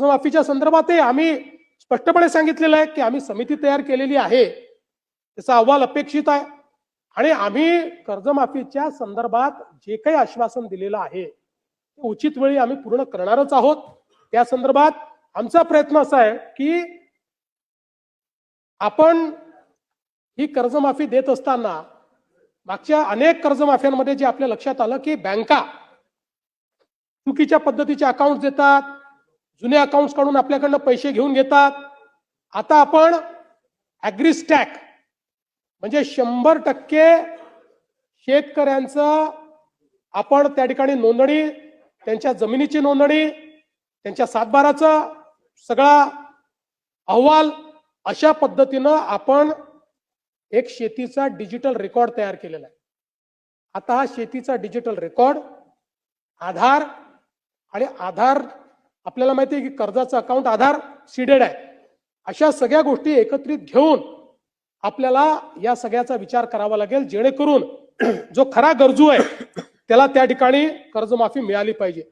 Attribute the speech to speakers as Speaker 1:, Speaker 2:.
Speaker 1: कर्जमाफीच्या संदर्भातही आम्ही स्पष्टपणे सांगितलेलं आहे की आम्ही समिती तयार केलेली आहे, त्याचा अहवाल अपेक्षित आहे आणि आम्ही कर्जमाफीच्या संदर्भात जे काही आश्वासन दिलेलं आहे ते उचित वेळी आम्ही पूर्ण करणारच आहोत। त्या संदर्भात आमचा प्रयत्न असा आहे की आपण ही कर्जमाफी देत असताना मागच्या अनेक कर्जमाफ्यांमध्ये जे आपल्या लक्षात आलं की बँका चुकीच्या पद्धतीचे अकाउंट देतात, जुने अकाउंट्स काढून आपल्याकडनं पैसे घेऊन घेतात। आता आपण ॲग्रीस्टॅक म्हणजे 100% शेतकऱ्यांचं आपण त्या ठिकाणी नोंदणी, त्यांच्या जमिनीची नोंदणी, त्यांच्या सातबाराचा सगळा अहवाल अशा पद्धतीनं आपण एक शेतीचा डिजिटल रेकॉर्ड तयार केलेला आहे। आता हा शेतीचा डिजिटल रेकॉर्ड आधार आणि आधार आपल्याला माहिती आहे की कर्जाचं अकाउंट आधार सीडेड आहे, अशा सगळ्या गोष्टी एकत्रित घेऊन आपल्याला या सगळ्याचा विचार करावा लागेल जेणेकरून जो खरा गरजू आहे त्याला त्या ठिकाणी कर्जमाफी मिळाली पाहिजे।